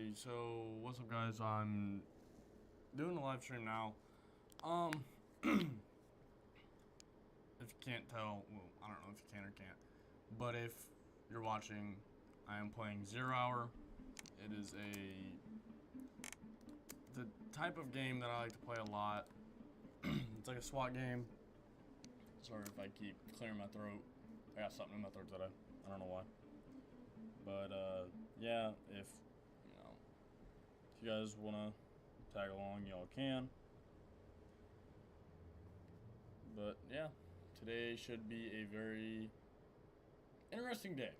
Alrighty, so what's up guys? I'm doing a live stream now. If you can't tell, well, I don't know if you can or can't, but if you're watching, I am playing Zero Hour. It is the type of game that I like to play a lot. It's like a SWAT game. Sorry if I keep clearing my throat. I got something in my throat today. I don't know why. But yeah, if you guys wanna tag along, y'all can. But yeah, today should be a very interesting day.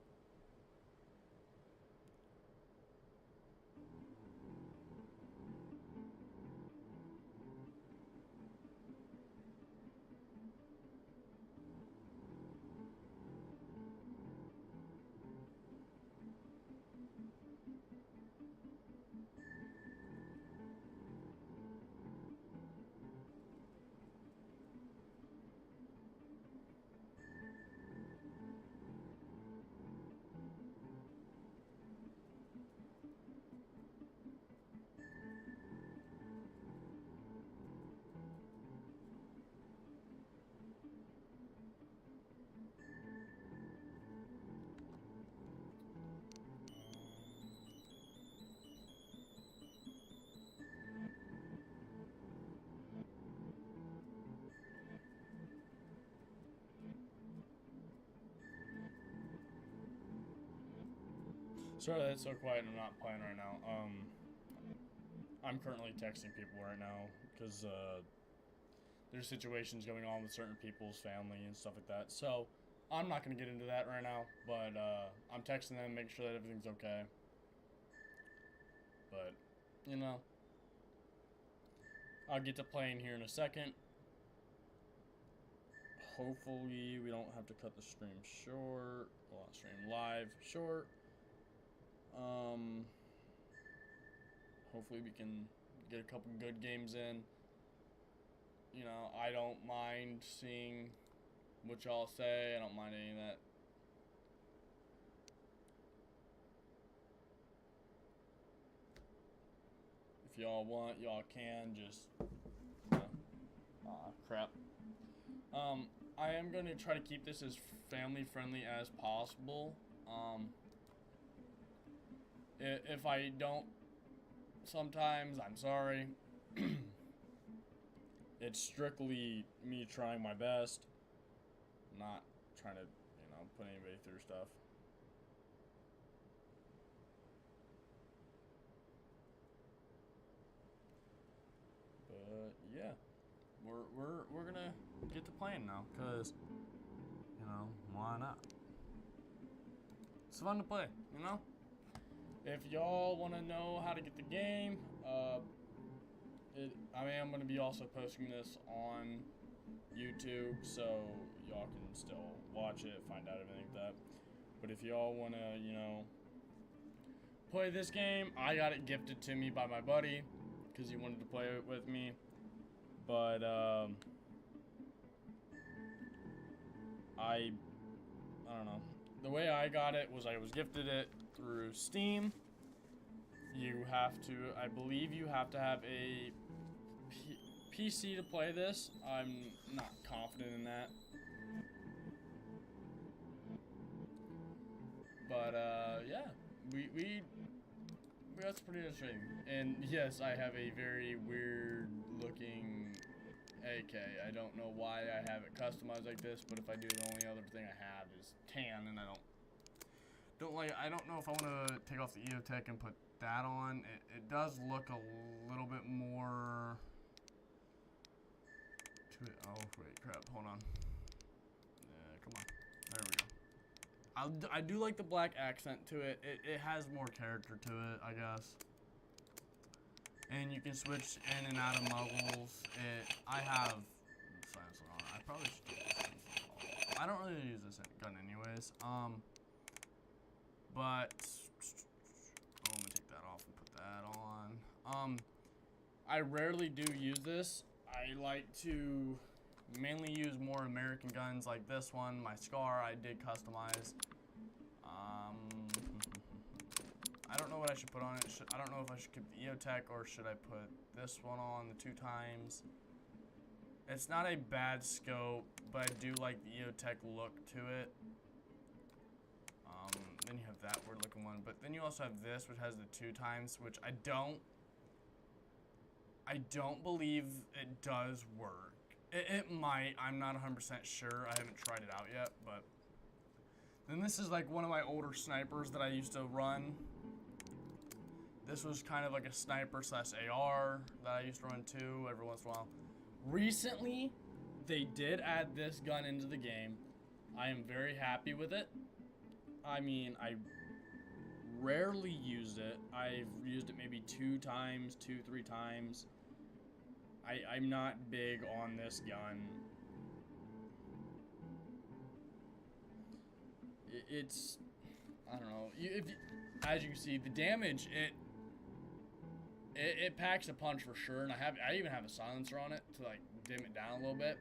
Sorry that's so quiet and I'm not playing right now. I'm currently texting people right now because there's situations going on with certain people's family and stuff like that. So I'm not going to get into that right now, but I'm texting them, making sure that everything's okay. But, I'll get to playing here in a second. Hopefully we don't have to cut the stream short. Well, not stream live short. Hopefully we can get a couple good games in. I don't mind seeing what y'all say. I don't mind any of that. If y'all want, y'all can just, crap. I am going to try to keep this as family friendly as possible. If I don't, sometimes, I'm sorry. It's strictly me trying my best, not trying to, put anybody through stuff. But yeah, we're gonna get to playing now, cause why not? It's fun to play, If y'all want to know how to get the game, I am going to be also posting this on YouTube, so y'all can still watch it, find out everything like that. But if y'all want to, play this game, I got it gifted to me by my buddy because he wanted to play it with me. But I don't know. The way I got it was I was gifted it through Steam. I believe you have to have a PC to play this. I'm not confident in that. But yeah, we that's pretty interesting. And yes, I have a very weird looking AK. I don't know why I have it customized like this, but if I do, the only other thing I have is tan, and I don't know if I want to take off the EOTech and put that on. It does look a little bit more to it. Oh wait, crap, hold on. Yeah, come on, there we go. I do like the black accent to it. It has more character to it, I guess. And you can switch in and out of muggles. I have silencer on. I probably should do this. I don't really use this gun anyways. But let me take that off and put that on. I rarely do use this. I like to mainly use more American guns like this one. My Scar I did customize. I don't know what I should put on it. I don't know if I should keep the EOTech or should I put this one on the 2x. It's not a bad scope, but I do like the EOTech look to it. Then you have that weird looking one, but then you also have this, which has the 2x, which I don't believe it does work. It might. I'm not 100% sure. I haven't tried it out yet, but then this is like one of my older snipers that I used to run. This was kind of like a sniper slash AR that I used to run too every once in a while. Recently, they did add this gun into the game. I am very happy with it. I mean, I rarely used it. I've used it maybe 2 times, 3 times. I'm not big on this gun. It's, I don't know. As you can see, the damage, it packs a punch for sure, and I even have a silencer on it to like dim it down a little bit.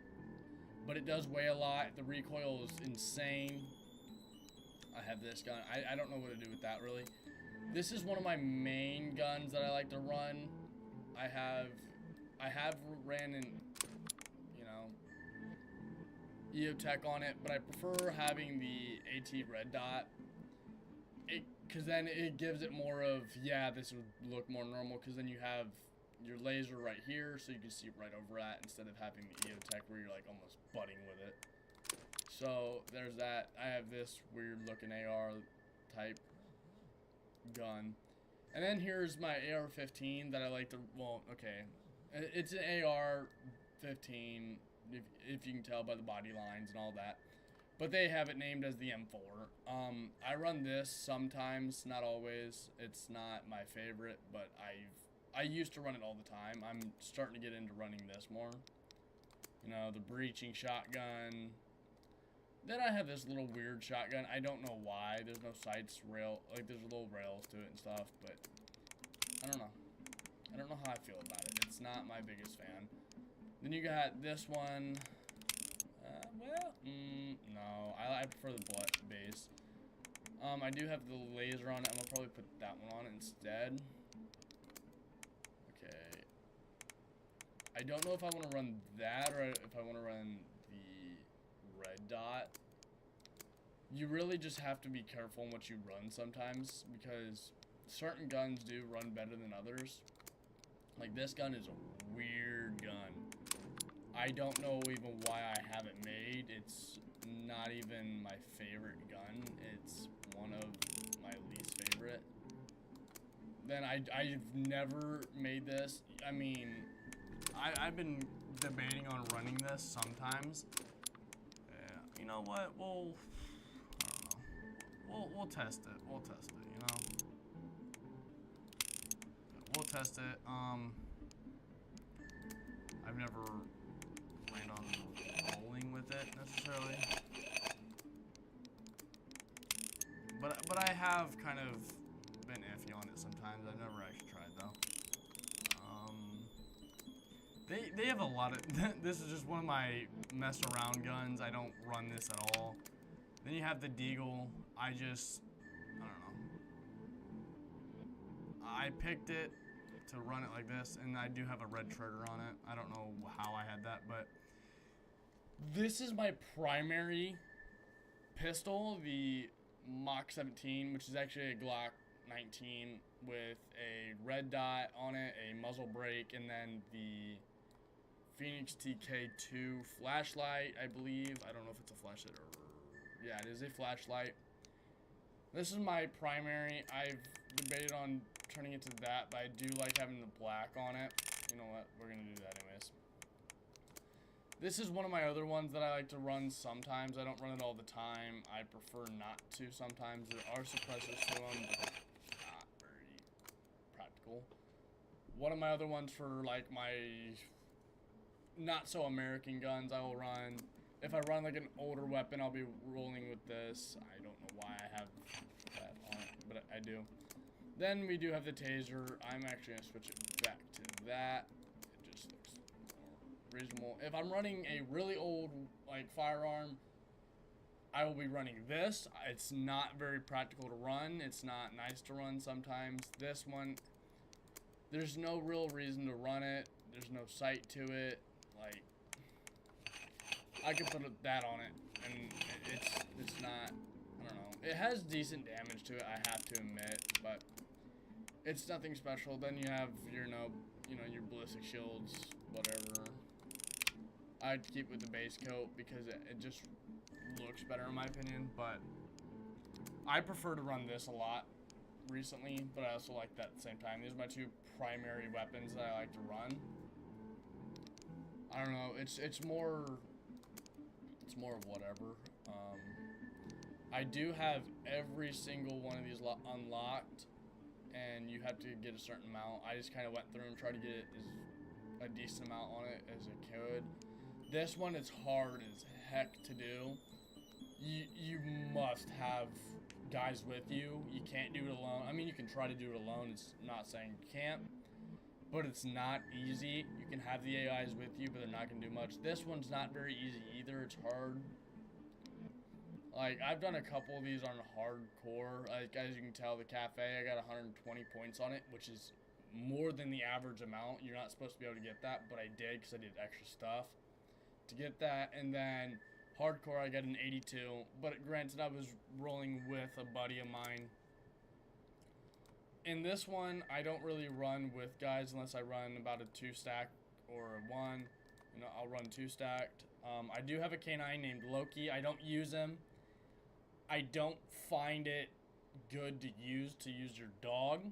But it does weigh a lot. The recoil is insane. I have this gun. I don't know what to do with that really. This is one of my main guns that I like to run. I have ran in, you know, EOTech on it, but I prefer having the AT red dot. Because then it gives it more of, yeah, this would look more normal, because then you have your laser right here, so you can see right over at, instead of having the EOTech where you're like almost butting with it. So there's that. I have this weird looking AR type gun. And then here's my AR-15 that I like to, well, okay. It's an AR-15, if you can tell by the body lines and all that. But they have it named as the M4. I run this sometimes, not always. It's not my favorite, but I used to run it all the time. I'm starting to get into running this more. You know, the breaching shotgun. Then I have this little weird shotgun. I don't know why. There's no sights, like there's little rails to it and stuff, but I don't know. I don't know how I feel about it. It's not my biggest fan. Then you got this one. No, I prefer the bullet base. I do have the laser on it. I'm gonna probably put that one on instead. Okay. I don't know if I want to run that or if I want to run the red dot. You really just have to be careful in what you run sometimes, because certain guns do run better than others. Like this gun is a weird gun. I don't know even why I have it made. It's not even my favorite gun. It's one of my least favorite. Then I've never made this. I mean, I've been debating on running this sometimes. Yeah, you know what? I don't know. We'll test it. We'll test it, you know? We'll test it. I've never planned on rolling with it necessarily. But I have kind of been iffy on it sometimes. I've never actually tried though. They have a lot of this is just one of my mess around guns. I don't run this at all. Then you have the Deagle. I don't know. I picked it to run it like this, and I do have a red trigger on it. I don't know how I had that, but this is my primary pistol, the Mach 17, which is actually a Glock 19 with a red dot on it, a muzzle brake, and then the Phoenix TK2 flashlight, I believe. I don't know if it's a flashlight or... Yeah, it is a flashlight. This is my primary. I've debated on turning it to that, but I do like having the black on it. You know what? We're going to do that anyways. This is one of my other ones that I like to run sometimes. I don't run it all the time. I prefer not to sometimes. There are suppressors to them, but not very practical. One of my other ones for like my not so American guns I will run. If I run like an older weapon, I'll be rolling with this. I don't know why I have that on it, but I do. Then we do have the taser. I'm actually going to switch it back to that. It just looks more reasonable. If I'm running a really old like firearm, I will be running this. It's not very practical to run. It's not nice to run sometimes. This one, there's no real reason to run it. There's no sight to it. Like, I could put that on it, and it's not, I don't know. It has decent damage to it, I have to admit, but it's nothing special. Then you have your, your ballistic shields, whatever. I'd keep with the base coat because it just looks better in my opinion, but I prefer to run this a lot recently, but I also like that at the same time. These are my two primary weapons that I like to run. I don't know, it's more of whatever. I do have every single one of these unlocked, and you have to get a certain amount. I just kind of went through and tried to get a decent amount on it as I could. This one is hard as heck to do. You must have guys with you. You can't do it alone. I mean, you can try to do it alone. It's not saying you can't, but it's not easy. You can have the AIs with you, but they're not going to do much. This one's not very easy either. It's hard. Like, I've done a couple of these on hardcore. Like, as you can tell, the cafe, I got 120 points on it, which is more than the average amount. You're not supposed to be able to get that, but I did because I did extra stuff to get that. And then hardcore, I got an 82. But granted, I was rolling with a buddy of mine. In this one, I don't really run with guys unless I run about a 2-stack or a 1. I'll run 2-stacked. I do have a canine named Loki. I don't use him. I don't find it good to use your dog.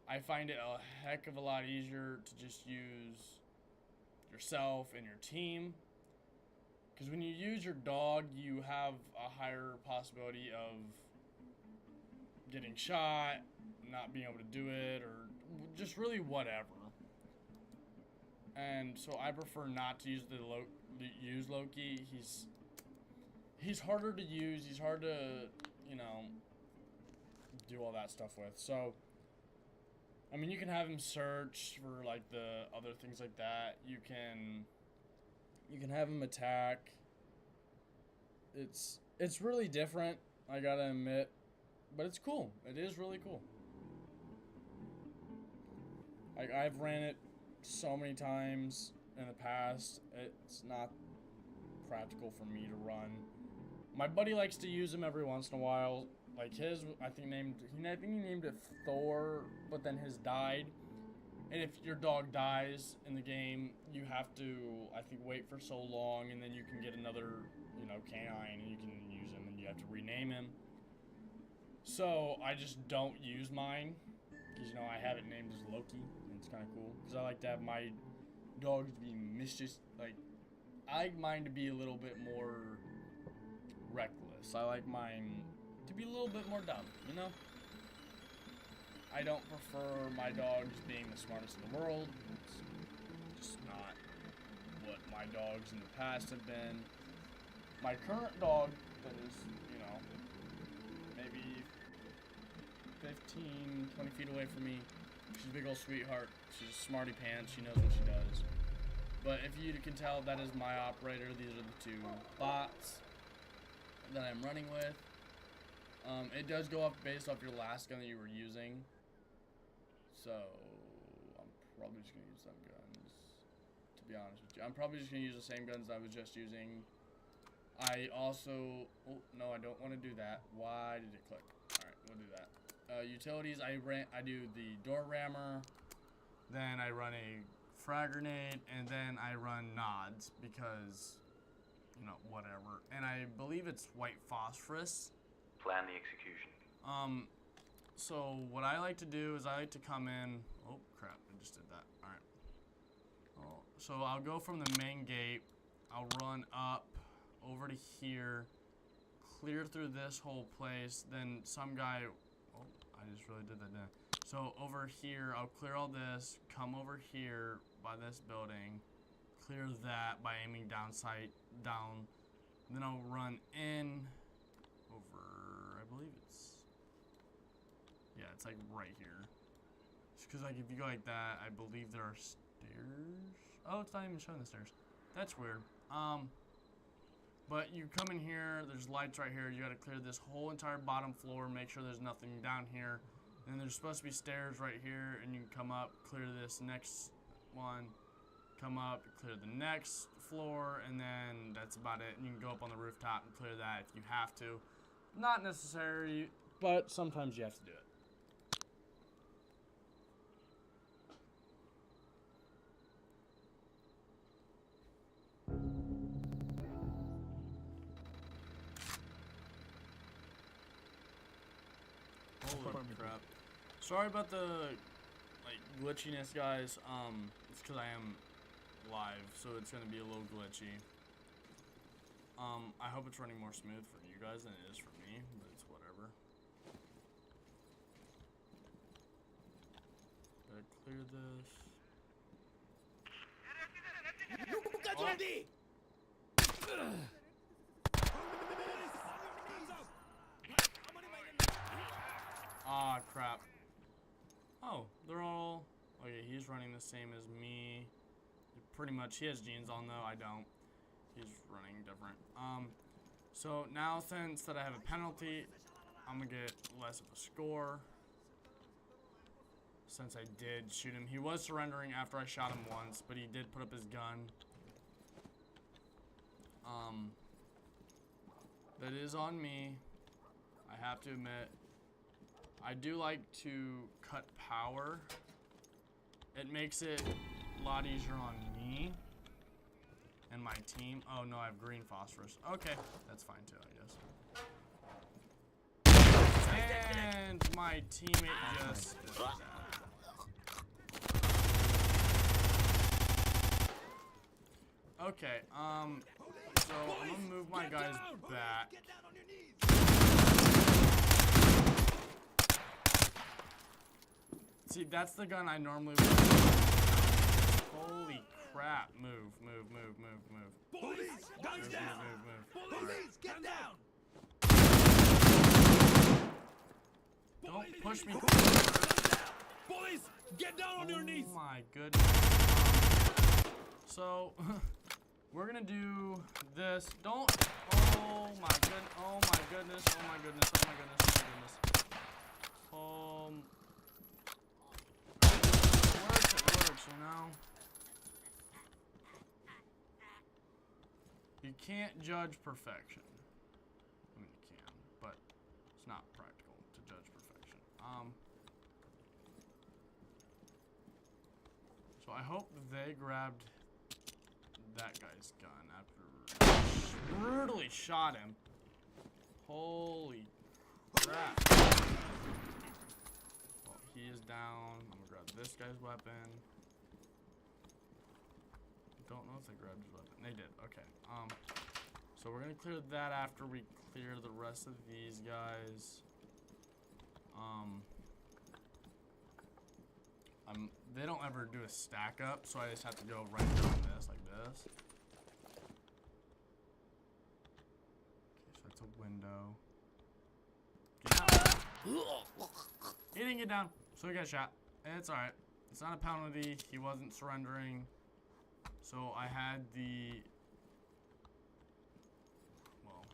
I find it a heck of a lot easier to just use yourself and your team. Because when you use your dog, you have a higher possibility of getting shot, not being able to do it, or just really whatever. And so I prefer not to use use Loki. He's harder to use. He's hard to, do all that stuff with. So, I mean, you can have him search for like the other things like that. You can have him attack. It's really different, I gotta admit, but it's cool. It is really cool. Like, I've ran it so many times in the past. It's not practical for me to run. My buddy likes to use him every once in a while. Like his, I think he named it Thor, but then his died. And if your dog dies in the game, you have to, I think, wait for so long, and then you can get another, canine, and you can use him, and you have to rename him. So I just don't use mine, because, I have it named as Loki, and it's kind of cool, because I like to have my dogs be mischievous. Like, I like mine to be a little bit more reckless. I like mine to be a little bit more dumb, I don't prefer my dogs being the smartest in the world. It's just not what my dogs in the past have been. My current dog that is, maybe 15, 20 feet away from me, she's a big old sweetheart. She's a smarty pants. She knows what she does. But if you can tell, that is my operator. These are the two bots that I'm running with. It does go up based off your last gun that you were using. So, I'm probably just going to use some guns, to be honest with you. I'm probably just going to use the same guns I was just using. I also, oh, no, I don't want to do that. Why did it click? Alright, we'll do that. Utilities, I do the door rammer, then I run a frag grenade, and then I run nods, because, whatever. And I believe it's white phosphorus. Plan the execution. So what I like to do is I like to come in. Oh crap! I just did that. All right. Oh, so I'll go from the main gate. I'll run up over to here, clear through this whole place. Then some guy. Oh, I just really did that. Didn't I? So over here, I'll clear all this. Come over here by this building. Clear that by aiming down. Then I'll run in over. I believe it's. Yeah, it's like right here. Just because, like, if you go like that, I believe there are stairs. Oh, it's not even showing the stairs. That's weird. But you come in here, there's lights right here. You gotta clear this whole entire bottom floor, make sure there's nothing down here. And there's supposed to be stairs right here, and you can come up, clear this next one, come up, clear the next floor, and then that's about it. And you can go up on the rooftop and clear that if you have to. Not necessary, but sometimes you have to do it. Holy crap. Sorry about the glitchiness, guys. It's because I am live, so it's gonna be a little glitchy. I hope it's running more smooth for you guys than it is for me, but it's whatever. Gotta clear this. Ah, crap. Oh, they're all... Okay, he's running the same as me. Pretty much, he has jeans on though, I don't. He's running different. So now since that I have a penalty, I'm gonna get less of a score. Since I did shoot him. He was surrendering after I shot him once, but he did put up his gun. That is on me. I have to admit. I do like to cut power. It makes it a lot easier on me and my team. Oh no, I have green phosphorus. Okay, that's fine too, I guess. And my teammate just did that. Okay, so I'm gonna move my guys back. See, that's the gun I normally would use. Holy crap. Move. Police, guns down! Move. Police, get down! Don't push me. Police, get down on your knees! Oh my goodness. So, we're gonna do this. Don't. Oh my goodness. Oh my goodness. Oh my goodness. Oh my goodness. Oh my goodness. It works, you know. You can't judge perfection. I mean, you can, but it's not practical to judge perfection. So I hope they grabbed that guy's gun after brutally shot him. Holy crap. Well, he is down. I'm gonna grab this guy's weapon. Don't know if they grabbed his weapon. They did. Okay. So we're gonna clear that after we clear the rest of these guys. They don't ever do a stack up, so I just have to go right down this like this. Okay, so it's a window. Get down. He didn't get down, so he got shot. It's alright. It's not a penalty. He wasn't surrendering. So I had the... Well,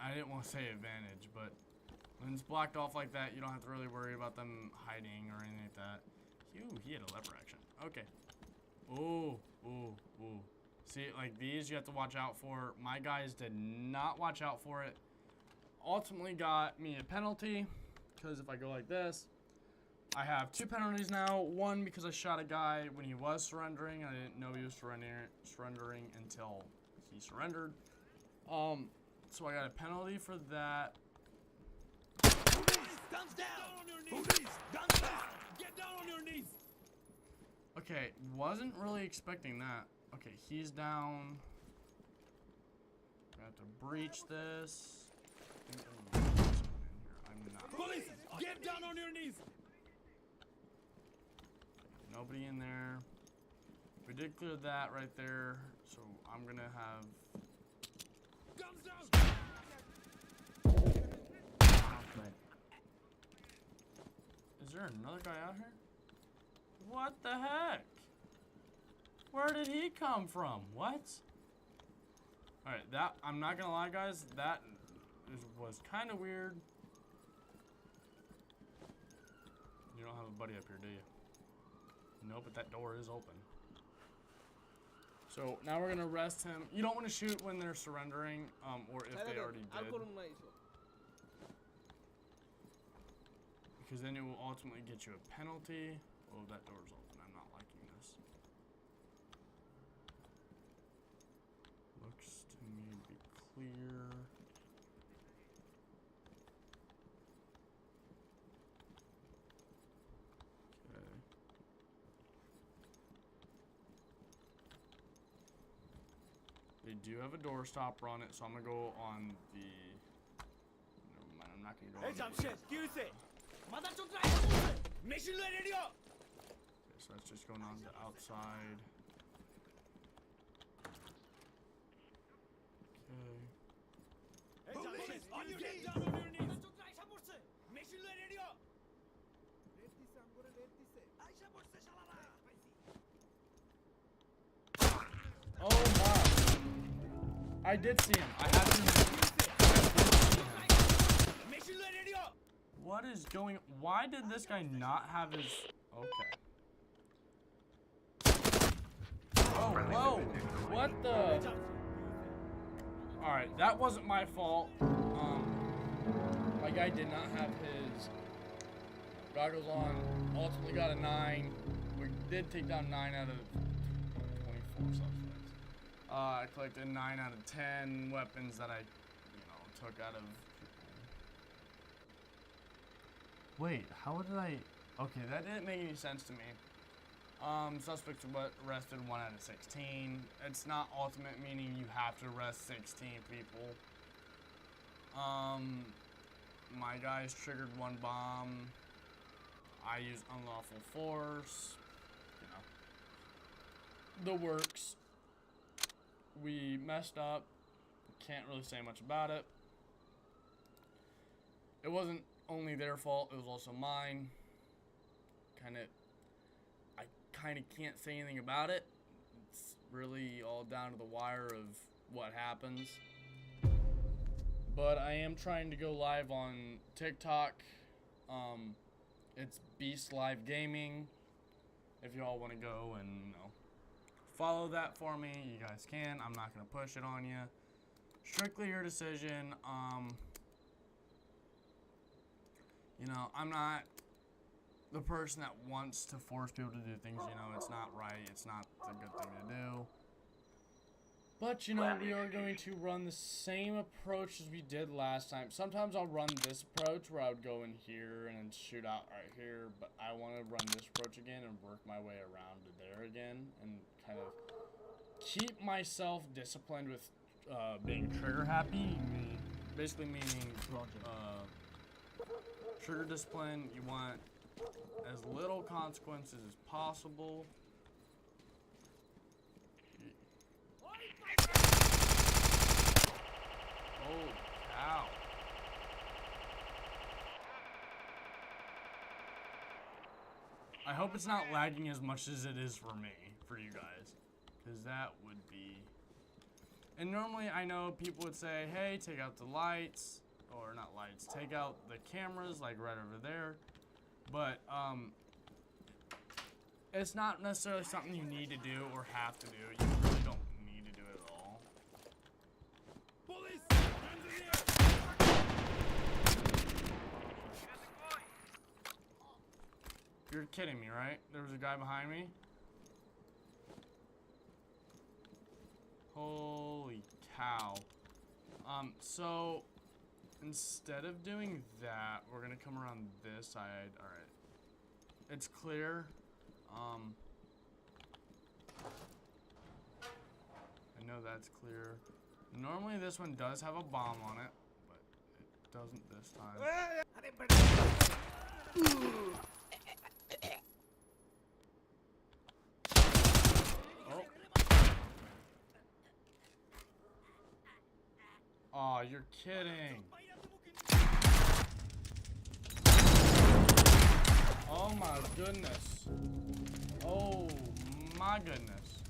I didn't want to say advantage, but when it's blocked off like that, you don't have to really worry about them hiding or anything like that. Ooh, he had a lever action. Okay. Ooh. See, like these you have to watch out for. My guys did not watch out for it. Ultimately got me a penalty, because if I go like this, I have 2 penalties now. One, because I shot a guy when he was surrendering. I didn't know he was surrendering until he surrendered. So I got a penalty for that. Police, guns down! Police, guns down! Get down on your knees! Okay, wasn't really expecting that. Okay, he's down. I have to breach this. I'm not. Police, get down on your knees! Nobody in there. We did clear that right there, so I'm gonna have. Guns down! Is there another guy out here? What the heck? Where did he come from? What? Alright, that, I'm not gonna lie, guys, that was kind of weird. You don't have a buddy up here, do you? No, but that door is open. So now we're gonna arrest him. You don't want to shoot when they're surrendering, or if they already did, because then it will ultimately get you a penalty. Oh, that door's open. I'm not liking this. Looks to me to be clear. They do have a door stopper on it, so I'm gonna go on the. Never mind, I'm not gonna go on the. Okay, so that's just going on the outside. Okay. On your knees! Down on your knees! Oh my! I did see him. I have seen him. What is going? Why did this guy not have his? Okay. Oh, whoa! What the? All right, that wasn't my fault. My guy did not have his goggles on. Ultimately got a 9. We did take down 9 out of 24 suspects. I collected 9 out of 10 weapons that I, took out of people. Wait, how did I? Okay, that didn't make any sense to me. Suspects arrested 1 out of 16. It's not ultimate, meaning you have to arrest 16 people. My guys triggered 1 bomb. I used unlawful force. The works. We messed up. Can't really say much about it. It wasn't only their fault, it was also mine. I kind of can't say anything about it. It's really all down to the wire of what happens. But I am trying to go live on TikTok. It's Beast Live Gaming. If you all want to go and follow that for me, you guys can. I'm not gonna push it on you. Strictly your decision. I'm not the person that wants to force people to do things. It's not right. It's not the good thing to do. But, we are going to run the same approach as we did last time. Sometimes I'll run this approach where I would go in here and then shoot out right here. But I want to run this approach again and work my way around to there again. And kind of keep myself disciplined with being trigger happy. Basically meaning trigger discipline. You want as little consequences as possible. Holy cow. I hope it's not lagging as much as it is for me, for you guys. Because that would be... And normally I know people would say, hey, take out the lights. Or not lights, take out the cameras, like right over there. But, it's not necessarily something you need to do or have to do. You really don't need to do it at all. Police! Hands in the air! You're kidding me, right? There was a guy behind me. Holy cow. So instead of doing that, we're gonna come around this side. All right, it's clear. I know that's clear. Normally this one does have a bomb on it, but it doesn't this time. Oh, you're kidding. Oh my goodness. Oh my goodness.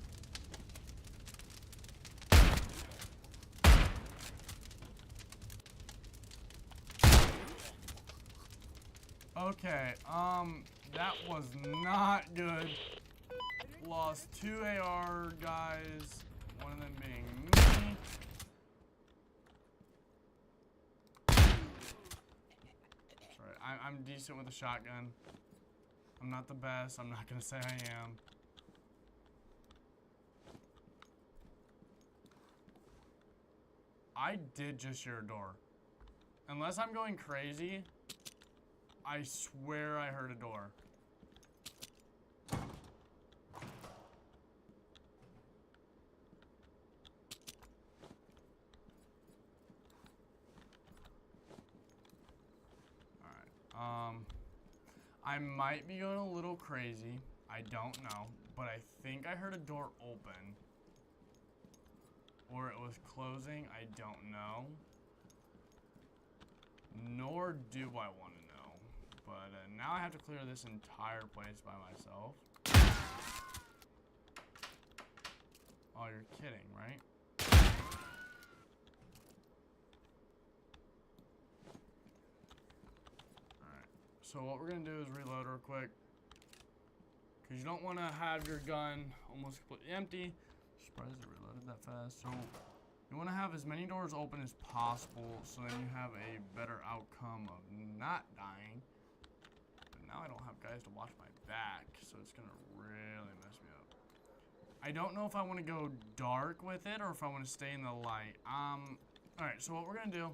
Okay, that was not good. Lost 2 AR guys, one of them being me. Sorry, I'm decent with a shotgun. I'm not the best, I'm not gonna say I am. I did just hear a door. Unless I'm going crazy, I swear I heard a door. Alright, I might be going a little crazy. I don't know, but I think I heard a door open. Or it was closing, I don't know. Nor do I want to know. But now I have to clear this entire place by myself. Oh, you're kidding, right? Alright, so what we're going to do is reload real quick. Because you don't want to have your gun almost completely empty. Surprised it reloaded that fast. So you want to have as many doors open as possible so then you have a better outcome of not dying. But now I don't have guys to watch my back, so it's going to really mess me up. I don't know if I want to go dark with it or if I want to stay in the light. Alright, so what we're going to do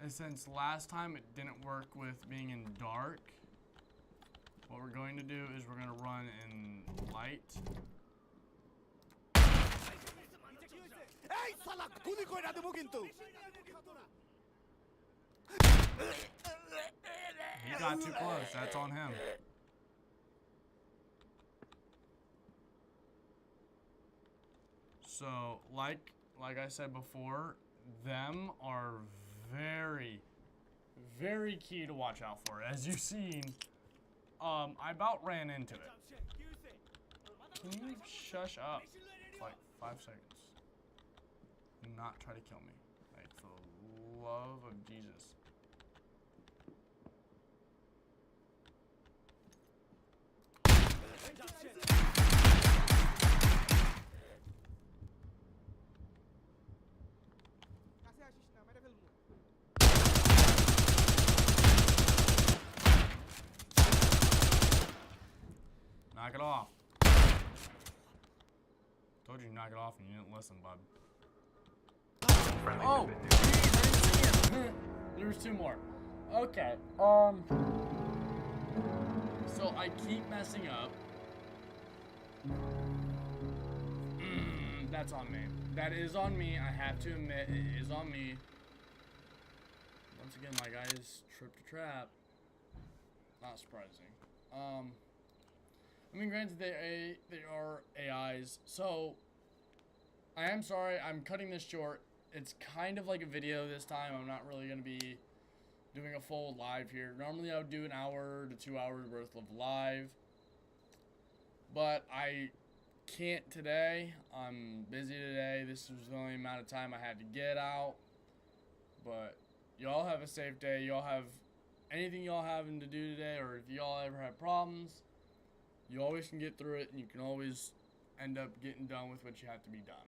is, since last time it didn't work with being in dark, what we're going to do is we're going to run in light. এই শালা গুলি কইরা দেব কিন্তু He got too close. That's on him. So, like I said before, them are very, very key to watch out for. As you've seen, I about ran into it. Can you shush up for like 5 seconds? Do not try to kill me. Like, for the love of Jesus. Knock it off. Told you to knock it off and you didn't listen, bud. Friendly Oh, has been neutralized. There's 2 more. Okay, so I keep messing up. That's on me. That is on me. I have to admit, it is on me. Once again, my guys tripped a trap. Not surprising. I mean, granted, they are AIs, so I am sorry. I'm cutting this short. It's kind of like a video this time. I'm not really going to be doing a full live here. Normally, I would do an hour to 2 hours worth of live, but I can't today. I'm busy today. This was the only amount of time I had to get out. But y'all have a safe day. Y'all have anything y'all having to do today, or if y'all ever have problems, you always can get through it, and you can always end up getting done with what you have to be done.